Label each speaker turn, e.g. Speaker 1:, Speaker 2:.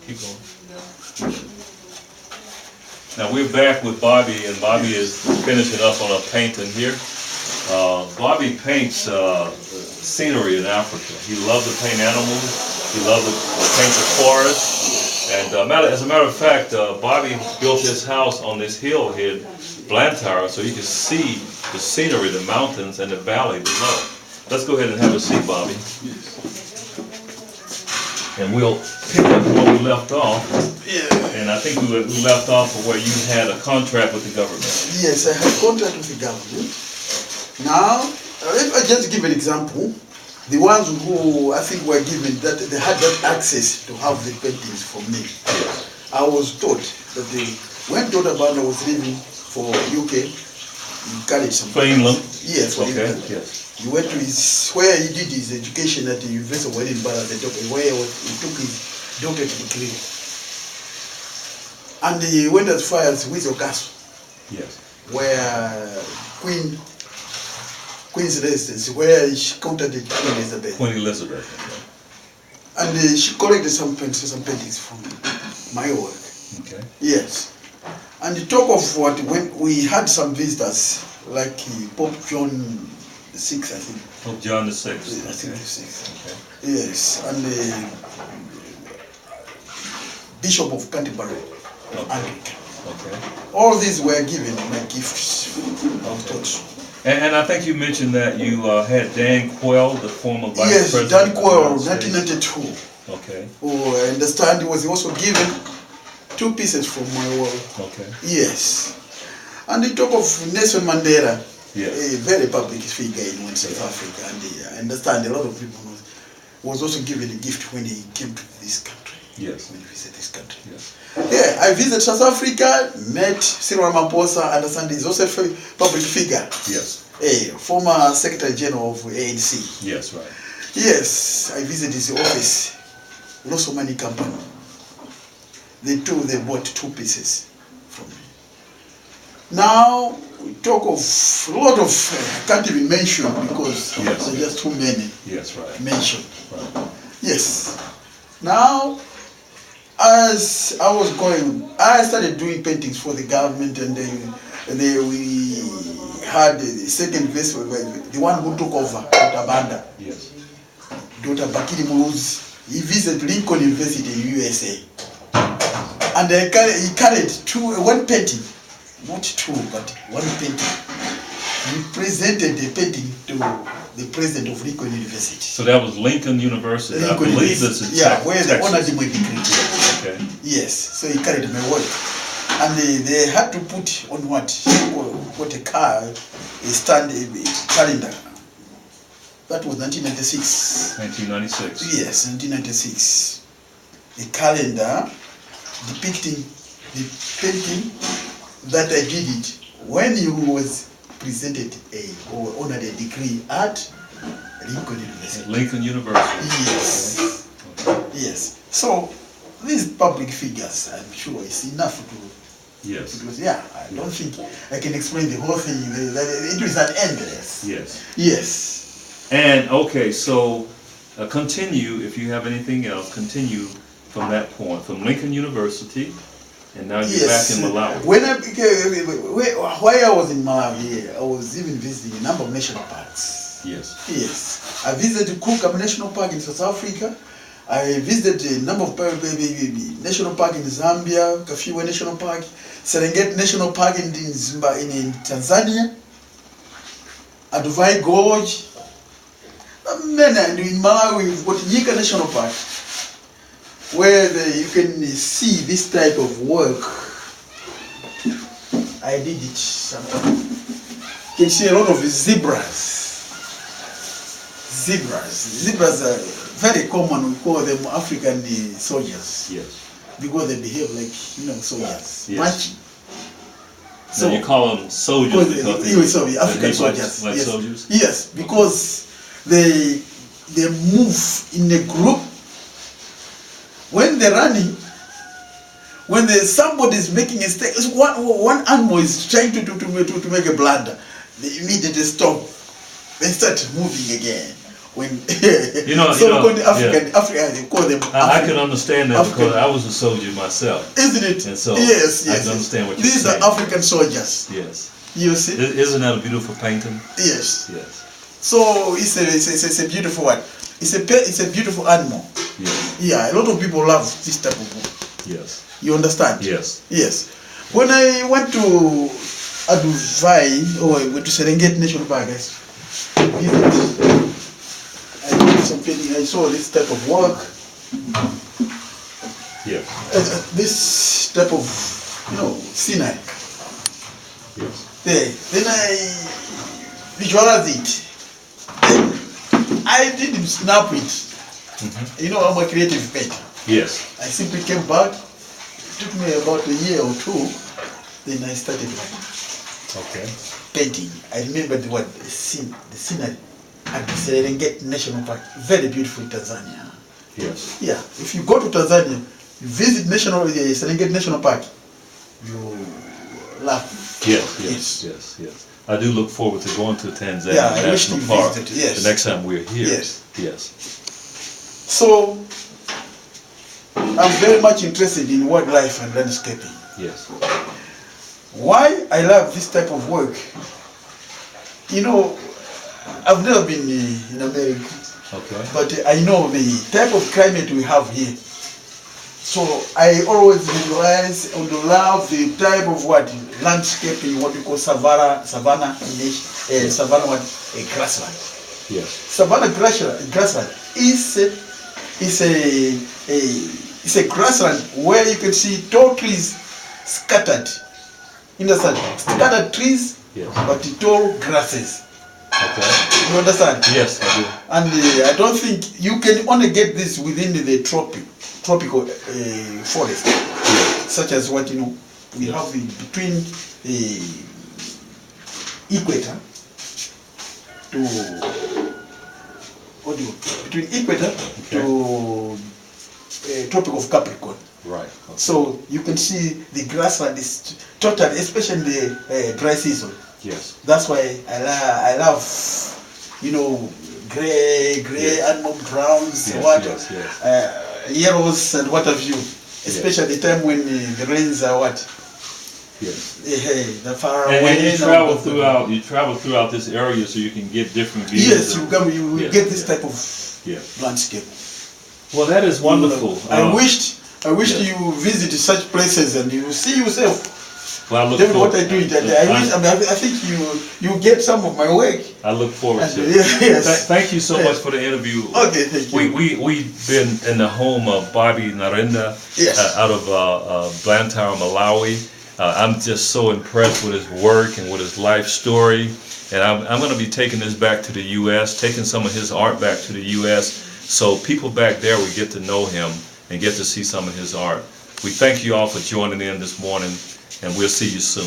Speaker 1: Keep going. Now we're back with Bobby, and Bobby is finishing up on a painting here. Bobby paints scenery in Africa. He loves to paint animals. He loves to paint the forest. And as a matter of fact, Bobby built his house on this hill here, Blantyre, so you can see the scenery, the mountains, and the valley below. Let's go ahead and have a seat, Bobby. And we'll pick up where we left off.
Speaker 2: Yeah.
Speaker 1: And I think we left off where you had a contract with the government.
Speaker 2: Yes, I had a contract with the government. Now, if I just give an example, the ones who I think were given that they had that access to have the paintings from me. I was taught that when Dr. was leaving for UK, he carried some.
Speaker 1: For England?
Speaker 2: Yes, for
Speaker 1: okay.
Speaker 2: England.
Speaker 1: Yes.
Speaker 2: He went to where he did his education at the University of Edinburgh, where he took his doctorate degree. And he went as far as Windsor Castle.
Speaker 1: Yes.
Speaker 2: Where Queen's residence, where she contacted Queen Elizabeth.
Speaker 1: Queen Elizabeth. Okay.
Speaker 2: And she collected some paintings from my work.
Speaker 1: Okay.
Speaker 2: Yes. And the talk of what, when we had some visitors, like Pope John VI, I think.
Speaker 1: Pope John VI.
Speaker 2: I think the sixth.
Speaker 1: Okay.
Speaker 2: Yes, and the Bishop of Canterbury, Anglican.
Speaker 1: Okay.
Speaker 2: All these were given my gifts of touch.
Speaker 1: And I think you mentioned that you had Dan Quayle, the former vice president.
Speaker 2: Yes, Dan Quayle, 1992.
Speaker 1: Okay.
Speaker 2: Oh, I understand he was also given 2 pieces from my work.
Speaker 1: Okay.
Speaker 2: Yes. And the talk of Nelson Mandela,
Speaker 1: yes,
Speaker 2: a very public figure in South Africa, and I understand a lot of people was also given a gift when he came to this country.
Speaker 1: Yes.
Speaker 2: When he visited this country.
Speaker 1: Yes.
Speaker 2: Yeah, I visited South Africa, met Cyril Ramaphosa, I understand he's also a public figure.
Speaker 1: Yes.
Speaker 2: A former Secretary General of ANC.
Speaker 1: Yes, right.
Speaker 2: Yes, I visited his office, Loso Money Company. They bought 2 pieces from me. Now, we talk of a lot of, I can't even mention because
Speaker 1: yes,
Speaker 2: there are just too many.
Speaker 1: Yes, right.
Speaker 2: Mention.
Speaker 1: Right.
Speaker 2: Yes. Now, as I was going, I started doing paintings for the government, and then we had the second vessel, the one who took over, Dr. Banda.
Speaker 1: Yes.
Speaker 2: Dr. Bakiri Muluzi. He visited Lincoln University in USA. And he carried 1 painting, not 2, but 1 painting. He presented the painting to the president of Lincoln University.
Speaker 1: So that was Lincoln University.
Speaker 2: Lincoln
Speaker 1: I believe
Speaker 2: University.
Speaker 1: this is
Speaker 2: where they honored him with degree.
Speaker 1: Okay.
Speaker 2: Yes, so he carried my work. And they had to put on what a calendar. That was 1996.
Speaker 1: 1996.
Speaker 2: Yes, 1996. A calendar depicting the painting that I did it when he was presented or honored a degree at Lincoln University.
Speaker 1: At Lincoln University.
Speaker 2: Yes.
Speaker 1: Okay.
Speaker 2: Yes. So these public figures, I'm sure, it's enough to.
Speaker 1: Yes.
Speaker 2: Because I don't think I can explain the whole thing. It is an endless.
Speaker 1: Yes.
Speaker 2: Yes.
Speaker 1: And okay, so continue, if you have anything else, continue from that point, from Lincoln University, and now you're back in Malawi.
Speaker 2: When while I was in Malawi, I was even visiting a number of national parks.
Speaker 1: Yes.
Speaker 2: Yes. I visited Kruger National Park in South Africa. I visited a number of national parks in Zambia, Kafiwa National Park, Serengeti National Park in Tanzania, Aduvai Gorge. And in Malawi, we've got Nyika National Park, where you can see this type of work. I did it sometime. You can see a lot of zebras. Zebras are very common. We call them African soldiers.
Speaker 1: Yes.
Speaker 2: Because they behave like soldiers.
Speaker 1: Yes.
Speaker 2: Marching.
Speaker 1: So you call them soldiers because
Speaker 2: they African soldiers.
Speaker 1: Like
Speaker 2: yes.
Speaker 1: soldiers?
Speaker 2: Yes, because they move in a group. When they're running, when somebody is making a mistake, one animal is trying to make a blunder, they immediately stop. They start moving again. when
Speaker 1: yeah.
Speaker 2: Africa, they call them.
Speaker 1: I can understand that
Speaker 2: African.
Speaker 1: because I was a soldier myself.
Speaker 2: Isn't it?
Speaker 1: And so
Speaker 2: yes,
Speaker 1: I
Speaker 2: yes.
Speaker 1: can understand what you're
Speaker 2: These
Speaker 1: saying.
Speaker 2: are African soldiers.
Speaker 1: Yes.
Speaker 2: You see?
Speaker 1: Isn't that a beautiful painting?
Speaker 2: Yes.
Speaker 1: Yes.
Speaker 2: So it's a beautiful one. It's a beautiful animal.
Speaker 1: Yes.
Speaker 2: Yeah, a lot of people love this type of book.
Speaker 1: Yes.
Speaker 2: You understand?
Speaker 1: Yes.
Speaker 2: Yes. When I went to Aduvai or went to Serengeti National Park, I did some painting. I saw this type of work.
Speaker 1: Yeah.
Speaker 2: This type of scenery.
Speaker 1: Yes.
Speaker 2: There. Then I visualized it. Then I didn't snap it.
Speaker 1: Mm-hmm.
Speaker 2: I'm a creative painter.
Speaker 1: Yes.
Speaker 2: I simply came back. It took me about a year or two. Then I started
Speaker 1: Okay.
Speaker 2: painting. I remember the scenery at the Serengeti National Park. Very beautiful in Tanzania.
Speaker 1: Yes.
Speaker 2: Yeah. If you go to Tanzania, you visit Serengeti National Park, you laugh.
Speaker 1: Yes. I do look forward to going to Tanzania
Speaker 2: Yeah, I wish
Speaker 1: National
Speaker 2: you
Speaker 1: Park
Speaker 2: visited, yes.
Speaker 1: the next time we're here.
Speaker 2: Yes. So I'm very much interested in wildlife and landscaping.
Speaker 1: Yes.
Speaker 2: Why I love this type of work? I've never been in America,
Speaker 1: Okay.
Speaker 2: but I know the type of climate we have here. So I always visualize and love the type of landscaping, what we call savannah grassland.
Speaker 1: Yes.
Speaker 2: Savannah grassland is a grassland where you can see tall trees scattered. Understand? Scattered trees,
Speaker 1: Yes.
Speaker 2: but tall grasses.
Speaker 1: Okay.
Speaker 2: You understand?
Speaker 1: Yes, I do.
Speaker 2: And I don't think you can only get this within the tropical forest, such as what we have between the equator to between equator to Tropic of Capricorn.
Speaker 1: Right. Okay.
Speaker 2: So you can see the grassland is totally, especially in the dry season.
Speaker 1: Yes.
Speaker 2: That's why I love, gray animal browns, yellows and what have you. Especially the time when the rains are
Speaker 1: Yes.
Speaker 2: the far
Speaker 1: And
Speaker 2: away.
Speaker 1: you travel throughout this area so you can get different views.
Speaker 2: Yes, you will get this type of landscape.
Speaker 1: Well, that is wonderful.
Speaker 2: I wished you visit such places and you see yourself.
Speaker 1: Well, I look
Speaker 2: David,
Speaker 1: forward.
Speaker 2: what I do is that I think you get some of my work.
Speaker 1: I look forward to it.
Speaker 2: Yes.
Speaker 1: Thank you so much for the interview.
Speaker 2: Okay, thank you.
Speaker 1: We've been in the home of Bobby Nyirenda out of Blantyre, Malawi. I'm just so impressed with his work and with his life story. And I'm going to be taking this back to the U.S., taking some of his art back to the U.S. so people back there will get to know him and get to see some of his art. We thank you all for joining in this morning, and we'll see you soon.